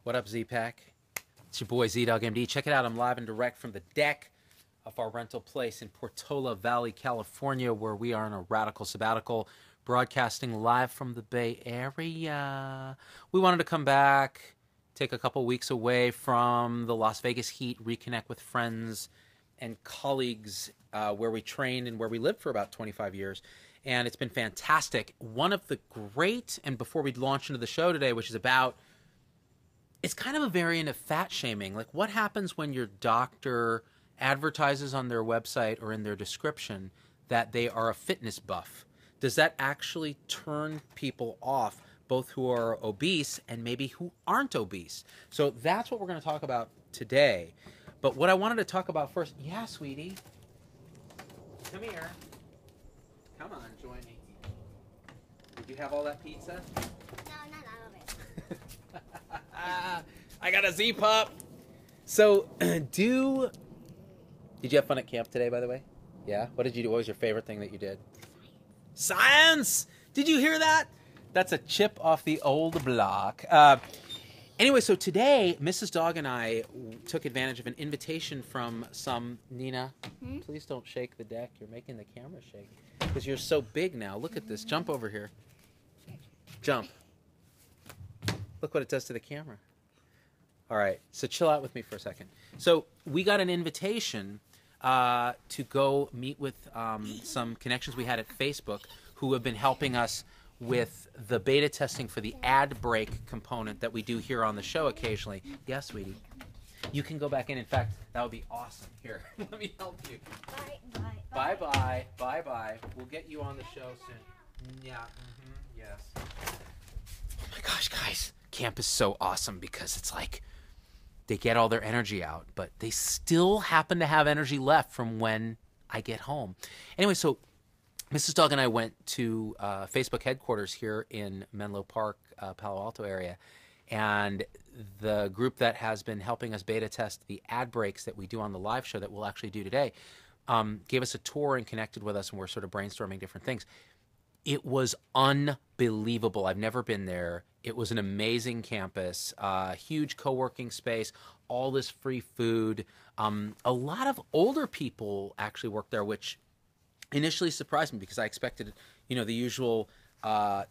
What up, Z-Pack? It's your boy Z-Dog MD. Check it out. I'm live and direct from the deck of our rental place in Portola Valley, California, where we are on a radical sabbatical, broadcasting live from the Bay Area. We wanted to come back, take a couple weeks away from the Las Vegas heat, reconnect with friends and colleagues where we trained and where we lived for about 25 years. And it's been fantastic. One of the great, and before we launch into the show today, which is about, it's kind of a variant of fat shaming. Like, what happens when your doctor advertises on their website or in their description that they are a fitness buff? Does that actually turn people off, both who are obese and maybe who aren't obese? So that's what we're going to talk about today. But what I wanted to talk about first, yeah, sweetie, come here. Come on, join me. Did you have all that pizza? No, not all of it. I got a Z-Pup. So, did you have fun at camp today, by the way? Yeah? What did you do? What was your favorite thing that you did? Science! Did you hear that? That's a chip off the old block. Anyway, so today, Mrs. Dog and I took advantage of an invitation from some... Nina, please don't shake the deck. You're making the camera shake. Because you're so big now. Look at this. Jump over here. Jump. Look what it does to the camera. All right, so chill out with me for a second. So we got an invitation to go meet with some connections we had at Facebook who have been helping us with the beta testing for the ad break component that we do here on the show occasionally. Yeah, sweetie. You can go back in. In fact, that would be awesome. Here, let me help you. Bye, bye, Bye-bye. Bye-bye. We'll get you on the show soon. Yeah, yes. Oh my gosh, guys. Camp is so awesome because it's like they get all their energy out, but they still happen to have energy left from when I get home. Anyway, so Mrs. Dog and I went to Facebook headquarters here in Menlo Park, Palo Alto area, and the group that has been helping us beta test the ad breaks that we do on the live show that we'll actually do today gave us a tour and connected with us, and we're sort of brainstorming different things. It was unbelievable. I've never been there. It was an amazing campus, huge co-working space, all this free food. A lot of older people actually work there, which initially surprised me because I expected, the usual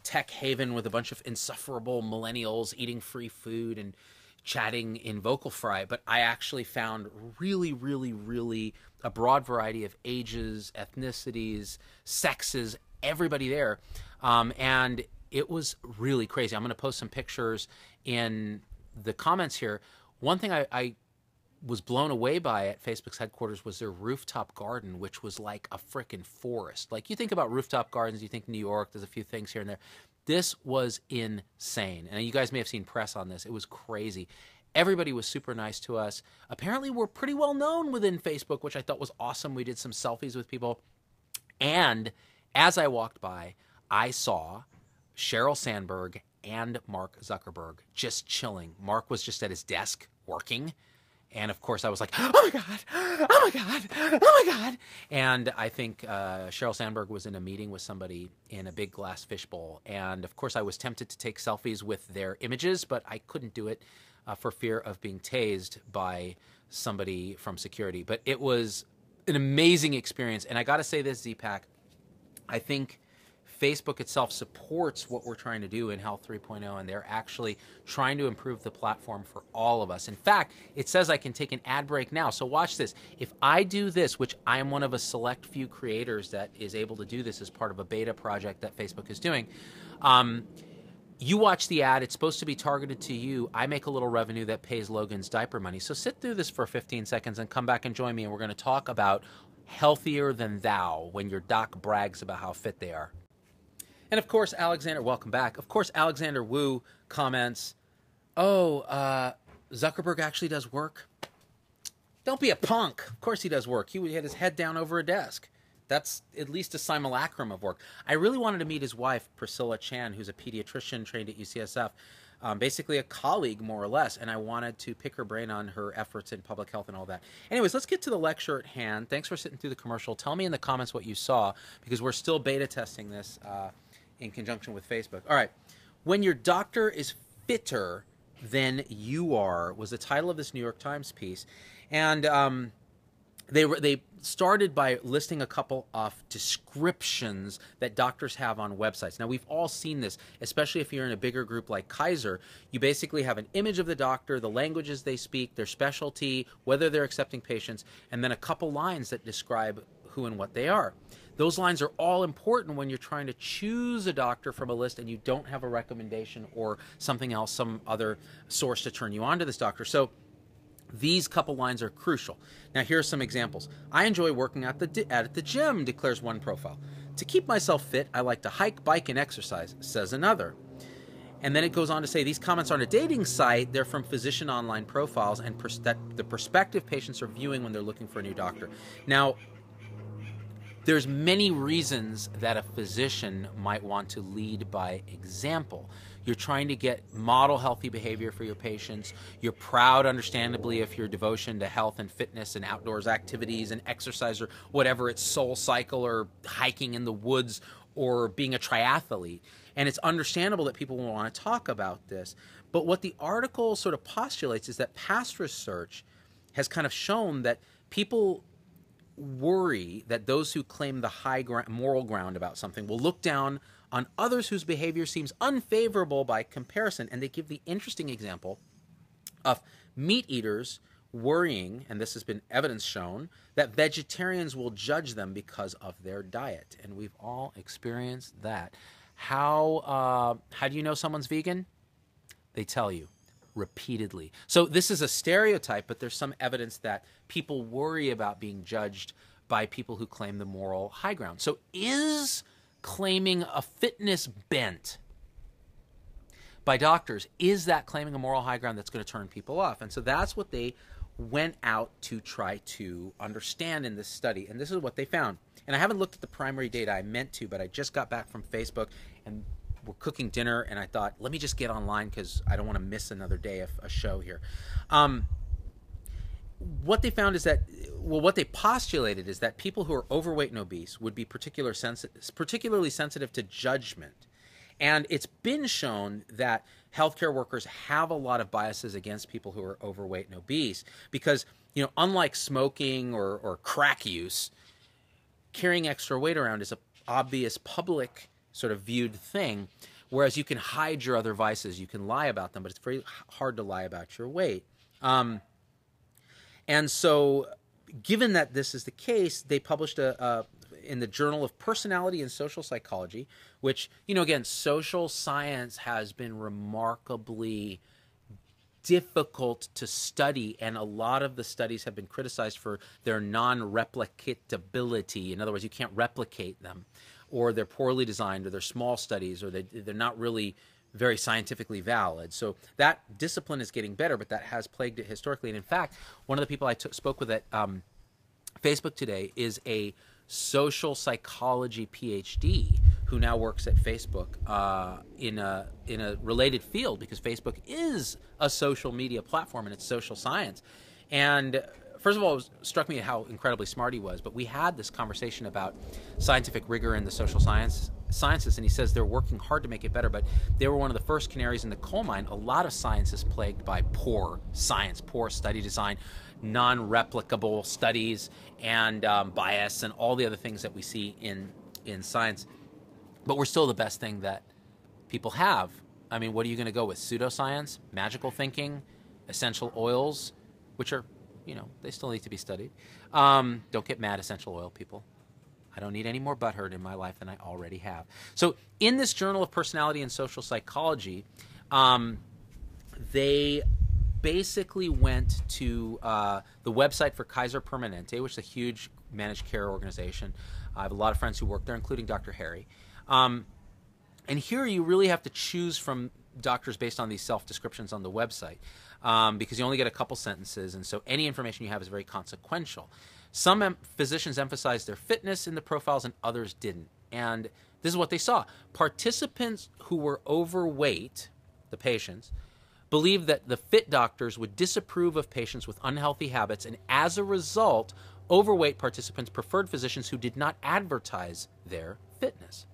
tech haven with a bunch of insufferable millennials eating free food and chatting in vocal fry. But I actually found really, really, really a broad variety of ages, ethnicities, sexes, everybody there, and it was really crazy. I'm going to post some pictures in the comments here. One thing I was blown away by at Facebook's headquarters was their rooftop garden, which was like a frickin' forest. Like, you think about rooftop gardens, you think New York, there's a few things here and there. This was insane, and you guys may have seen press on this. It was crazy. Everybody was super nice to us. Apparently, we're pretty well known within Facebook, which I thought was awesome. We did some selfies with people, and as I walked by, I saw Sheryl Sandberg and Mark Zuckerberg just chilling. Mark was just at his desk working. And of course, I was like, oh my God, oh my God, oh my God. And I think Sheryl Sandberg was in a meeting with somebody in a big glass fishbowl. And of course, I was tempted to take selfies with their images, but I couldn't do it for fear of being tased by somebody from security. But it was an amazing experience. And I got to say this, Z-Pack, I think Facebook itself supports what we're trying to do in Health 3.0, and they're actually trying to improve the platform for all of us. In fact, it says I can take an ad break now. So watch this. If I do this, which I am one of a select few creators that is able to do this as part of a beta project that Facebook is doing, you watch the ad. It's supposed to be targeted to you. I make a little revenue that pays Logan's diaper money. So sit through this for 15 seconds and come back and join me, and we're going to talk about healthier than thou when your doc brags about how fit they are. And of course, Alexander, welcome back. Of course, Alexander Wu comments, Zuckerberg actually does work. Don't be a punk. Of course he does work. He had his head down over a desk. That's at least a simulacrum of work. I really wanted to meet his wife, Priscilla Chan, who's a pediatrician trained at UCSF, basically a colleague, more or less, and I wanted to pick her brain on her efforts in public health and all that. Anyways, let's get to the lecture at hand. Thanks for sitting through the commercial. Tell me in the comments what you saw, because we're still beta testing this in conjunction with Facebook. All right. When your doctor is fitter than you are was the title of this New York Times piece. And they started by listing a couple of descriptions that doctors have on websites. Now, we've all seen this, especially if you're in a bigger group like Kaiser. You basically have an image of the doctor, the languages they speak, their specialty, whether they're accepting patients, and then a couple lines that describe who and what they are. Those lines are all important when you're trying to choose a doctor from a list and you don't have a recommendation or something else, some other source to turn you on to this doctor. So these couple lines are crucial. Now, here are some examples. I enjoy working at the gym, declares one profile. To keep myself fit, I like to hike, bike, and exercise, says another. And then it goes on to say these comments aren't a dating site. They're from physician online profiles and the prospective patients are viewing when they're looking for a new doctor. Now, there's many reasons that a physician might want to lead by example. You're trying to get model healthy behavior for your patients. You're proud, understandably, of your devotion to health and fitness and outdoors activities and exercise or whatever, it's Soul Cycle or hiking in the woods or being a triathlete. And it's understandable that people will want to talk about this. But what the article sort of postulates is that past research has kind of shown that people worry that those who claim the high moral ground about something will look down on others whose behavior seems unfavorable by comparison. And they give the interesting example of meat eaters worrying, and this has been evidence shown, that vegetarians will judge them because of their diet. And we've all experienced that. How do you know someone's vegan? They tell you repeatedly. So this is a stereotype, but there's some evidence that people worry about being judged by people who claim the moral high ground. So is claiming a fitness bent by doctors, is that claiming a moral high ground that's going to turn people off? And so that's what they went out to try to understand in this study. And this is what they found. And I haven't looked at the primary data. I meant to, but I just got back from Facebook and we're cooking dinner, and I thought, let me just get online because I don't want to miss another day of a show here. What they found is that, well, what they postulated is that people who are overweight and obese would be particularly sensitive to judgment. And it's been shown that healthcare workers have a lot of biases against people who are overweight and obese because, you know, unlike smoking or crack use, carrying extra weight around is an obvious public sort of viewed thing, whereas you can hide your other vices, you can lie about them, but it's very hard to lie about your weight. And so given that this is the case, they published in the Journal of Personality and Social Psychology, which, you know, again, social science has been remarkably difficult to study, and a lot of the studies have been criticized for their non-replicatability. In other words, you can't replicate them, or they're poorly designed, or they're small studies, or they're not really very scientifically valid. So that discipline is getting better, but that has plagued it historically. And in fact, one of the people I spoke with at Facebook today is a social psychology PhD who now works at Facebook in a related field, because Facebook is a social media platform and it's social science. And first of all, it struck me how incredibly smart he was, but we had this conversation about scientific rigor in the social sciences, and he says they're working hard to make it better, but they were one of the first canaries in the coal mine. A lot of science is plagued by poor science, poor study design, non-replicable studies, and bias, and all the other things that we see in science. But we're still the best thing that people have. I mean, what are you going to go with? Pseudoscience, magical thinking, essential oils, which are, you know, they still need to be studied. Don't get mad, essential oil people. I don't need any more butthurt in my life than I already have. So in this Journal of Personality and Social Psychology, they basically went to the website for Kaiser Permanente, which is a huge managed care organization. I have a lot of friends who work there, including Dr. Harry. And here you really have to choose from doctors based on these self-descriptions on the website, because you only get a couple sentences, and so any information you have is very consequential. Some physicians emphasized their fitness in the profiles and others didn't. And this is what they saw. Participants who were overweight, the patients, believed that the fit doctors would disapprove of patients with unhealthy habits, and as a result, overweight participants preferred physicians who did not advertise their fitness.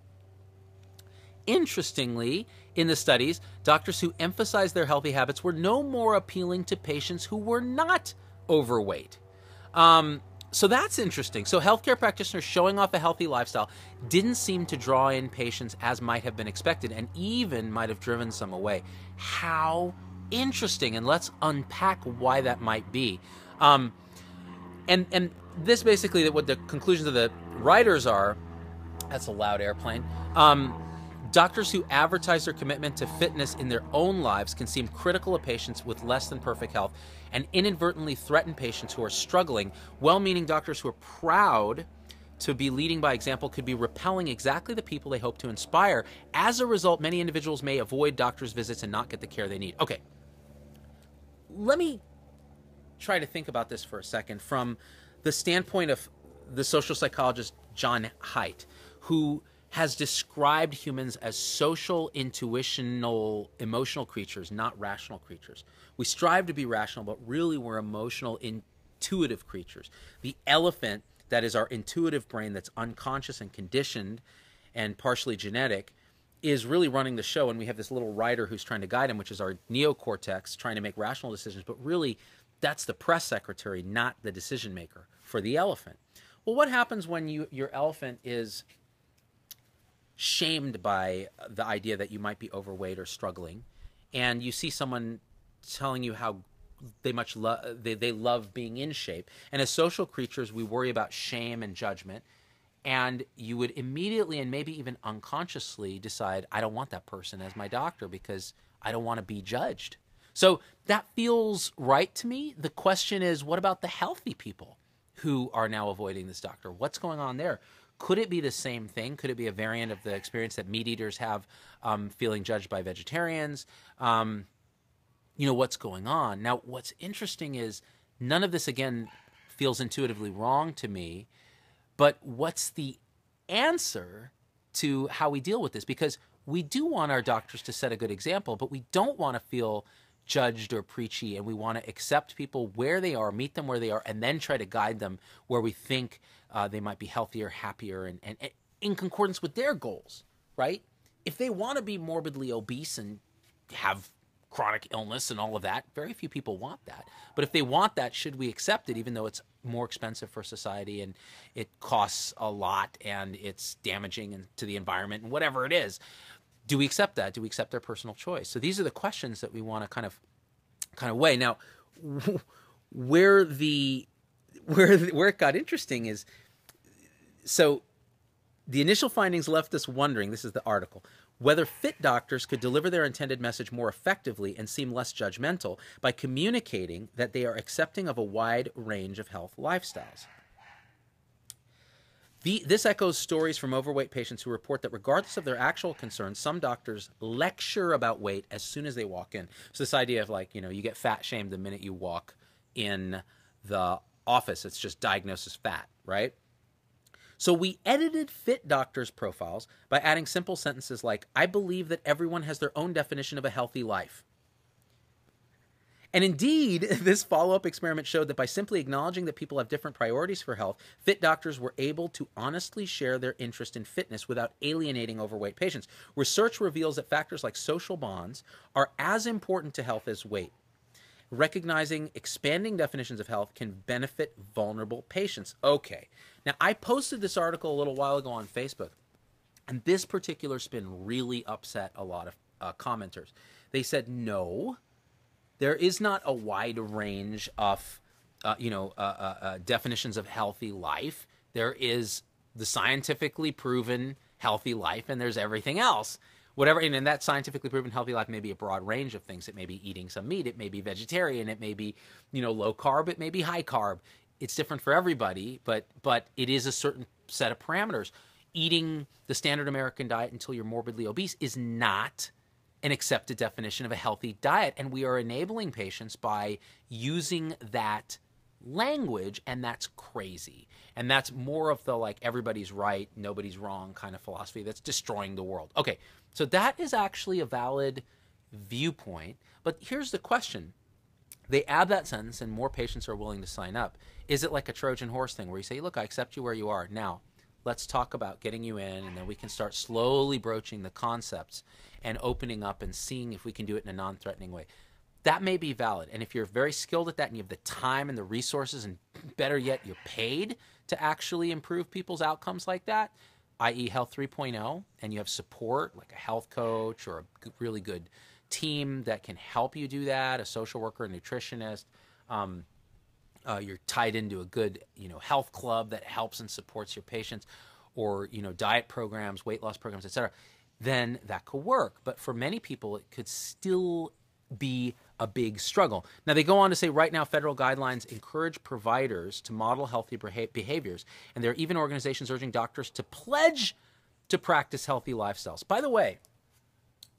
Interestingly, in the studies, doctors who emphasized their healthy habits were no more appealing to patients who were not overweight. So that's interesting. So healthcare practitioners showing off a healthy lifestyle didn't seem to draw in patients as might have been expected, and even might have driven some away. How interesting, and let's unpack why that might be. And this basically, what the conclusions of the writers are, that's a loud airplane. Doctors who advertise their commitment to fitness in their own lives can seem critical of patients with less than perfect health and inadvertently threaten patients who are struggling. Well-meaning doctors who are proud to be leading by example could be repelling exactly the people they hope to inspire. As a result, many individuals may avoid doctor's visits and not get the care they need. Okay, let me try to think about this for a second from the standpoint of the social psychologist John Haidt, who has described humans as social, intuitional, emotional creatures, not rational creatures. We strive to be rational, but really we're emotional, intuitive creatures. The elephant, that is our intuitive brain that's unconscious and conditioned and partially genetic, is really running the show, and we have this little rider who's trying to guide him, which is our neocortex, trying to make rational decisions, but really that's the press secretary, not the decision maker for the elephant. Well, what happens when your elephant is shamed by the idea that you might be overweight or struggling, and you see someone telling you how they love being in shape? And as social creatures, we worry about shame and judgment, and you would immediately and maybe even unconsciously decide, I don't want that person as my doctor because I don't want to be judged. So that feels right to me. The question is, what about the healthy people who are now avoiding this doctor? What's going on there? Could it be the same thing? Could it be a variant of the experience that meat eaters have, feeling judged by vegetarians? What's going on? Now, what's interesting is none of this, again, feels intuitively wrong to me, but what's the answer to how we deal with this? Because we do want our doctors to set a good example, but we don't want to feel judged or preachy, and we want to accept people where they are, meet them where they are, and then try to guide them where we think they might be healthier, happier, and in concordance with their goals, right? If they want to be morbidly obese and have chronic illness and all of that, very few people want that. But if they want that, should we accept it, even though it's more expensive for society and it costs a lot and it's damaging to the environment and whatever it is? Do we accept that? Do we accept their personal choice? So these are the questions that we want to kind of weigh. Now, where it got interesting is, so the initial findings left us wondering, this is the article, whether fit doctors could deliver their intended message more effectively and seem less judgmental by communicating that they are accepting of a wide range of health lifestyles. This echoes stories from overweight patients who report that regardless of their actual concerns, some doctors lecture about weight as soon as they walk in. So this idea of you get fat shamed the minute you walk in the office. It's just diagnosed as fat, right? So we edited fit doctors' profiles by adding simple sentences like, I believe that everyone has their own definition of a healthy life. And indeed, this follow-up experiment showed that by simply acknowledging that people have different priorities for health, fit doctors were able to honestly share their interest in fitness without alienating overweight patients. Research reveals that factors like social bonds are as important to health as weight. Recognizing expanding definitions of health can benefit vulnerable patients. Okay. Now, I posted this article a little while ago on Facebook, and this particular spin really upset a lot of commenters. They said, no, there is not a wide range of definitions of healthy life. There is the scientifically proven healthy life, and there's everything else. Whatever, and that scientifically proven healthy life may be a broad range of things. It may be eating some meat. It may be vegetarian. It may be, low carb. It may be high carb. It's different for everybody, but it is a certain set of parameters. Eating the standard American diet until you're morbidly obese is not an accepted definition of a healthy diet, and we are enabling patients by using that language, and that's crazy. And that's more of the everybody's right, nobody's wrong kind of philosophy that's destroying the world. Okay, so that is actually a valid viewpoint, but here's the question. They add that sentence and more patients are willing to sign up. Is it like a Trojan horse thing where you say, look, I accept you where you are. Now, let's talk about getting you in, and then we can start slowly broaching the concepts and opening up and seeing if we can do it in a non-threatening way. That may be valid. And if you're very skilled at that and you have the time and the resources, and better yet, you're paid to actually improve people's outcomes like that, i.e. Health 3.0, and you have support like a health coach or a really good team that can help you do that, a social worker, a nutritionist, you're tied into a good, health club that helps and supports your patients, or, diet programs, weight loss programs, etc., then that could work. But for many people, it could still be a big struggle. Now, they go on to say right now federal guidelines encourage providers to model healthy behaviors, and there are even organizations urging doctors to pledge to practice healthy lifestyles. By the way,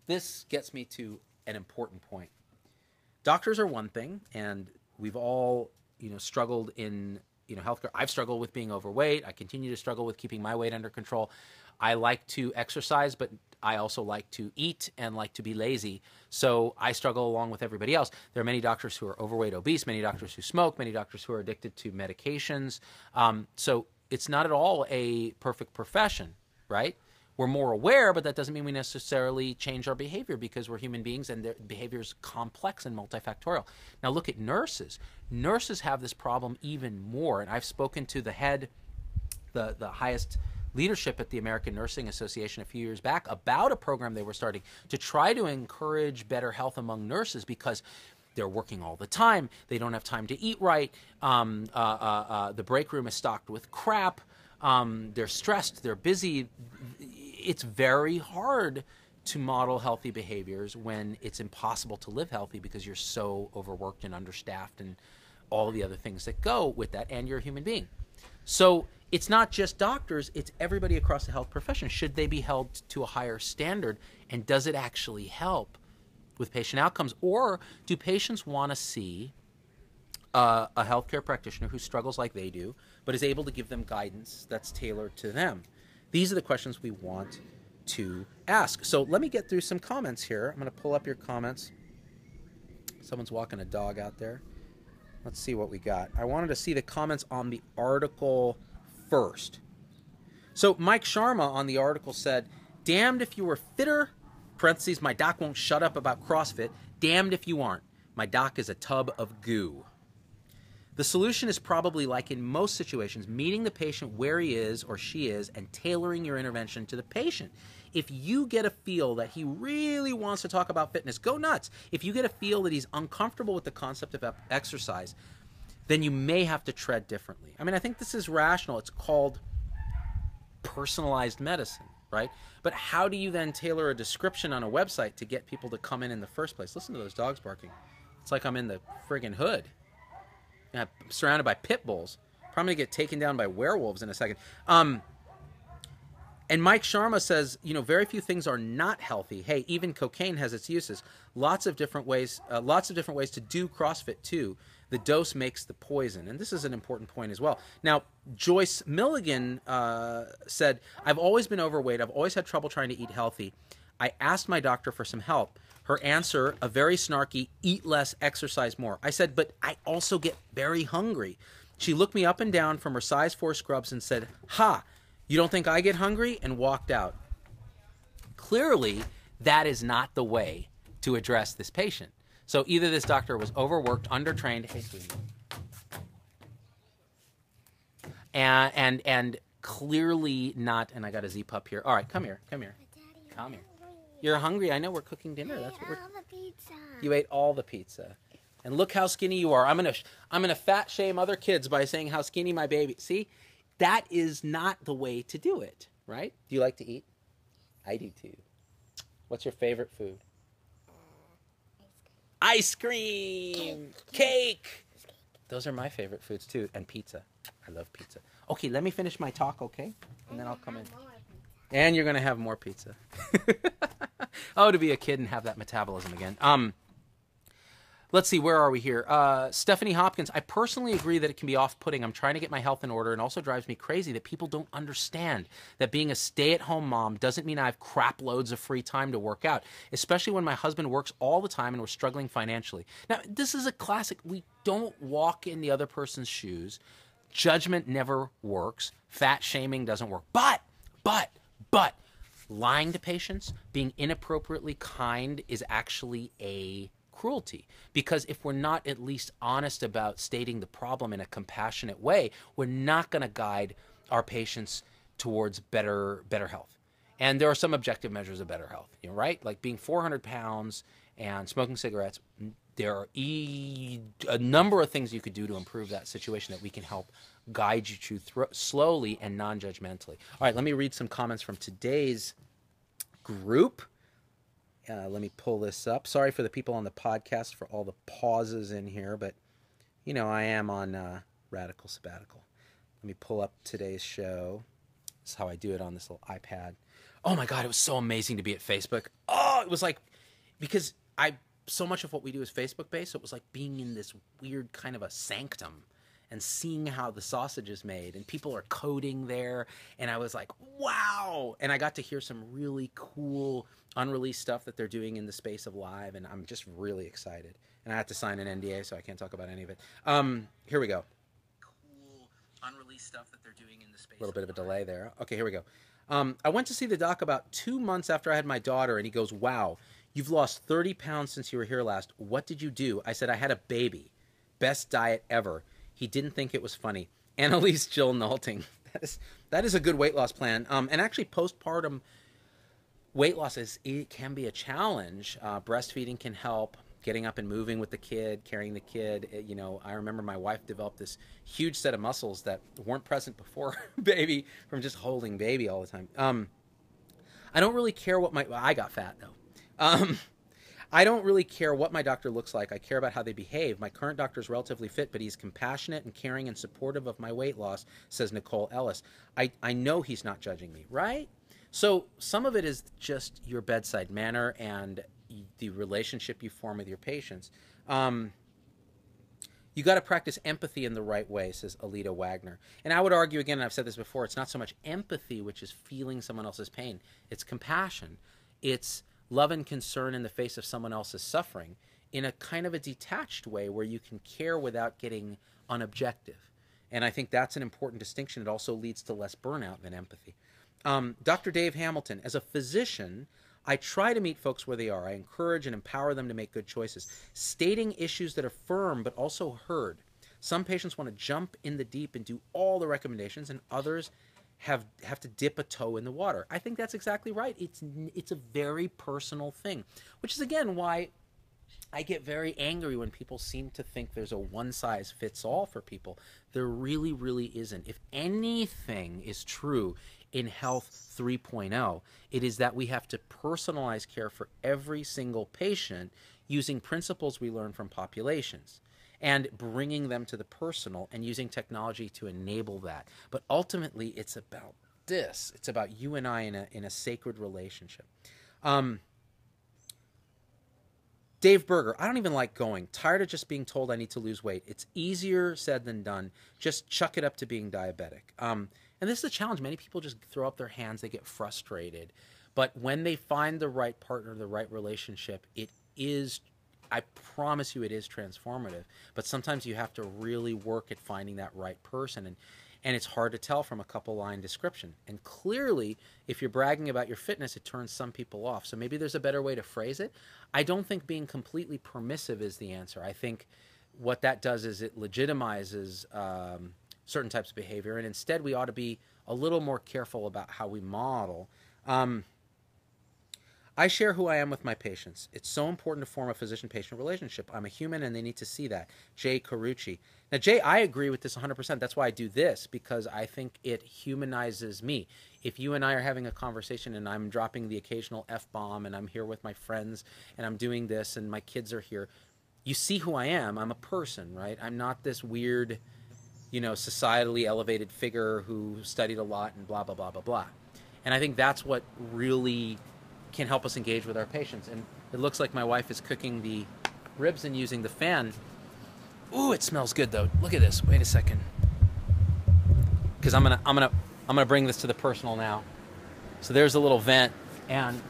this gets me to an important point. Doctors are one thing, and we've all, struggled in, healthcare. I've struggled with being overweight. I continue to struggle with keeping my weight under control. I like to exercise, but I also like to eat and like to be lazy. So I struggle along with everybody else. There are many doctors who are overweight, obese, many doctors who smoke, many doctors who are addicted to medications. So it's not at all a perfect profession, right? We're more aware, but that doesn't mean we necessarily change our behavior, because we're human beings and their behavior is complex and multifactorial. Now look at nurses. Nurses have this problem even more. And I've spoken to the head, the highest leadership at the American Nursing Association a few years back about a program they were starting to try to encourage better health among nurses, because they're working all the time. They don't have time to eat right. The break room is stocked with crap. They're stressed. They're busy. It's very hard to model healthy behaviors when it's impossible to live healthy because you're so overworked and understaffed and all the other things that go with that, and you're a human being. So it's not just doctors, it's everybody across the health profession. Should they be held to a higher standard, and does it actually help with patient outcomes? Or do patients want to see a healthcare practitioner who struggles like they do, but is able to give them guidance that's tailored to them? These are the questions we want to ask. So let me get through some comments here. I'm going to pull up your comments. Someone's walking a dog out there. Let's see what we got. I wanted to see the comments on the article first. So Mike Sharma on the article said, damned if you were fitter, parentheses, my doc won't shut up about CrossFit, damned if you aren't. My doc is a tub of goo. The solution is probably, like in most situations, meeting the patient where he is or she is and tailoring your intervention to the patient. If you get a feel that he really wants to talk about fitness, go nuts. If you get a feel that he's uncomfortable with the concept of exercise, then you may have to tread differently. I mean, I think this is rational. It's called personalized medicine, right? But how do you then tailor a description on a website to get people to come in the first place? Listen to those dogs barking. It's like I'm in the friggin' hood. I'm surrounded by pit bulls. Probably going to get taken down by werewolves in a second. And Mike Sharma says, very few things are not healthy. Hey, even cocaine has its uses. Lots of different ways to do CrossFit too. The dose makes the poison. And this is an important point as well. Now, Joyce Milligan said, I've always been overweight. I've always had trouble trying to eat healthy. I asked my doctor for some help. Her answer, a very snarky, eat less, exercise more. I said, but I also get very hungry. She looked me up and down from her size 4 scrubs and said, ha, you don't think I get hungry? And walked out. Clearly, that is not the way to address this patient. So either this doctor was overworked, undertrained, hey, sweetie, and clearly not, and I got a Z-pup here. All right, come here. Come here. You're hungry. I know we're cooking dinner. That's what we're. All the pizza. You ate all the pizza, and look how skinny you are. I'm gonna fat shame other kids by saying how skinny my baby. See, that is not the way to do it, right? Do you like to eat? I do too. What's your favorite food? Ice cream, cake. Those are my favorite foods too, and pizza. I love pizza. Okay, let me finish my talk, okay, and then I'll come in. And you're gonna have more pizza. Oh, to be a kid and have that metabolism again. Let's see, where are we here? Stephanie Hopkins, I personally agree that it can be off-putting. I'm trying to get my health in order, and also drives me crazy that people don't understand that being a stay-at-home mom doesn't mean I have crap loads of free time to work out, especially when my husband works all the time and we're struggling financially. Now, this is a classic. We don't walk in the other person's shoes. Judgment never works. Fat shaming doesn't work. But, lying to patients, being inappropriately kind is actually a cruelty. Because if we're not at least honest about stating the problem in a compassionate way, we're not going to guide our patients towards better health. And there are some objective measures of better health, right? Like being 400 pounds and smoking cigarettes. There are a number of things you could do to improve that situation that we can help guide you to slowly and non-judgmentally. All right, let me read some comments from today's group. Let me pull this up. Sorry for the people on the podcast for all the pauses in here, but, I am on radical sabbatical. Let me pull up today's show. This is how I do it on this little iPad. Oh, my God, it was so amazing to be at Facebook. Oh, it was like, because so much of what we do is Facebook-based, so it was like being in this weird kind of a sanctum and seeing how the sausage is made, and people are coding there, and I was like, wow! And I got to hear some really cool unreleased stuff that they're doing in the space of live, and I'm just really excited. And I have to sign an NDA, so I can't talk about any of it. Here we go. Cool unreleased stuff that they're doing in the space. A little bit of a delay there. Okay, here we go. I went to see the doc about 2 months after I had my daughter, and he goes, wow, you've lost 30 pounds since you were here last. What did you do? I said, I had a baby. Best diet ever. He didn't think it was funny. Annalise Jill Nalting. That is a good weight loss plan. And actually, postpartum weight loss it can be a challenge. Breastfeeding can help. Getting up and moving with the kid, carrying the kid. I remember my wife developed this huge set of muscles that weren't present before baby from just holding baby all the time. I don't really care what I got fat though. I don't really care what my doctor looks like. I care about how they behave. My current doctor is relatively fit, but he's compassionate and caring and supportive of my weight loss, says Nicole Ellis. I know he's not judging me, right? So some of it is just your bedside manner and the relationship you form with your patients. You got to practice empathy in the right way, says Alita Wagner. And I would argue, again, and I've said this before, it's not so much empathy, which is feeling someone else's pain. It's compassion. It's love and concern in the face of someone else's suffering in a kind of a detached way where you can care without getting unobjective. And I think that's an important distinction. It also leads to less burnout than empathy. Dr. Dave Hamilton, as a physician, I try to meet folks where they are. I encourage and empower them to make good choices, stating issues that are firm but also heard. Some patients want to jump in the deep and do all the recommendations, and others have to dip a toe in the water. I think that's exactly right. It's a very personal thing, which is, again, why I get very angry when people seem to think there's a one-size-fits-all for people. There really, really isn't. If anything is true in Health 3.0, it is that we have to personalize care for every single patient using principles we learn from populations and bringing them to the personal and using technology to enable that. But ultimately, it's about this. It's about you and I in a sacred relationship. Dave Berger, I don't even like going. Tired of just being told I need to lose weight. It's easier said than done. Just chuck it up to being diabetic. And this is a challenge. Many people just throw up their hands. They get frustrated. But when they find the right partner, the right relationship, it is, I promise you, it is transformative. But sometimes you have to really work at finding that right person. And it's hard to tell from a couple-line description. And clearly, if you're bragging about your fitness, it turns some people off. So maybe there's a better way to phrase it. I don't think being completely permissive is the answer. I think what that does is it legitimizes certain types of behavior, and instead we ought to be a little more careful about how we model. I share who I am with my patients. It's so important to form a physician-patient relationship. I'm a human, and they need to see that. Jay Carucci. Now, Jay, I agree with this 100%. That's why I do this, because I think it humanizes me. If you and I are having a conversation and I'm dropping the occasional F-bomb and I'm here with my friends and I'm doing this and my kids are here, you see who I am. I'm a person, right? I'm not this weird, societally elevated figure who studied a lot and blah, blah, blah, blah, blah. And I think that's what really can help us engage with our patients. And it looks like my wife is cooking the ribs and using the fan. Ooh, it smells good though. Look at this. Wait a second. Because I'm gonna bring this to the personal now. So there's a little vent, and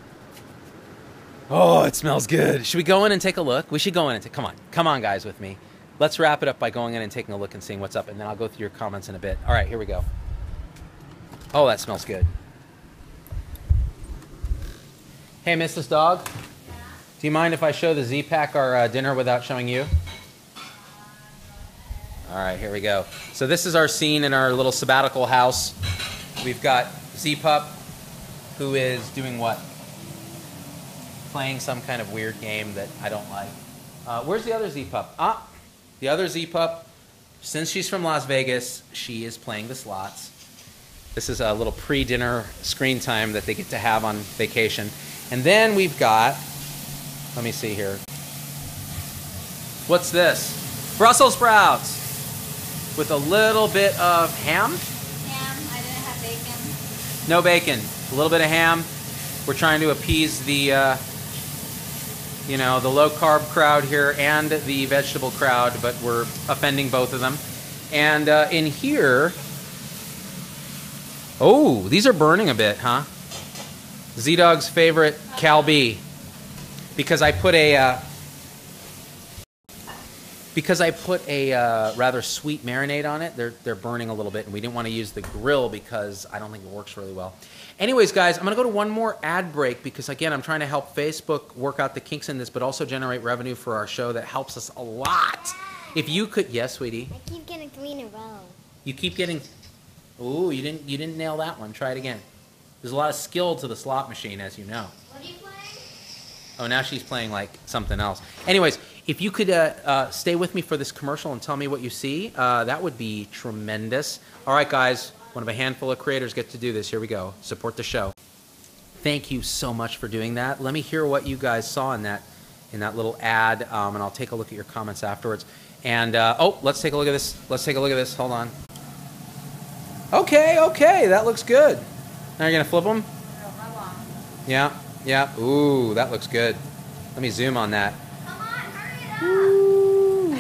oh, it smells good. Should we go in and take a look? We should go in and come on, guys, with me. let's wrap it up by going in and taking a look and seeing what's up, and then I'll go through your comments in a bit. All right, here we go. Oh, that smells good. Hey, Mrs. Dog. Yeah? Do you mind if I show the Z-Pack our dinner without showing you? All right, here we go. So this is our scene in our little sabbatical house. We've got Z-Pup, who is doing what? Playing some kind of weird game that I don't like. Where's the other Z-Pup? Ah, the other Z-Pup, since she's from Las Vegas, she is playing the slots. This is a little pre-dinner screen time that they get to have on vacation. And then we've got, let me see here. What's this? Brussels sprouts with a little bit of ham. Ham, I didn't have bacon. No bacon, a little bit of ham. We're trying to appease the, you know, the low-carb crowd here and the vegetable crowd, but we're offending both of them. And in here, oh, these are burning a bit, huh? Z-Dog's favorite Calbee, because I put a rather sweet marinade on it. They're burning a little bit, and we didn't want to use the grill because I don't think it works really well. Anyways, guys, I'm going to go to one more ad break because, again, I'm trying to help Facebook work out the kinks in this, but also generate revenue for our show that helps us a lot. If you could, yes, sweetie. I keep getting 3 in a row. You keep getting. Ooh, you didn't nail that one. Try it again. There's a lot of skill to the slot machine, as you know. What are you playing? Oh, now she's playing like something else. Anyways, if you could stay with me for this commercial and tell me what you see, that would be tremendous. All right, guys, one of a handful of creators get to do this. Here we go. Support the show. Thank you so much for doing that. Let me hear what you guys saw in that little ad, and I'll take a look at your comments afterwards. And oh, let's take a look at this. Let's take a look at this. Hold on. Okay, that looks good. Now you're gonna flip them? Yeah. Ooh, that looks good. Let me zoom on that. Come on, hurry it up. Ooh.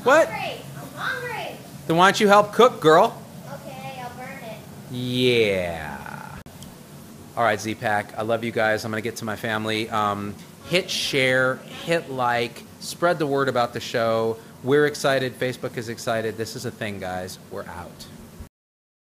What? I'm hungry. Then why don't you help cook, girl? Okay, I'll burn it. Yeah. All right, Z-Pack. I love you guys. I'm gonna get to my family. Hit share, hit like, spread the word about the show. We're excited. Facebook is excited. This is a thing, guys. We're out.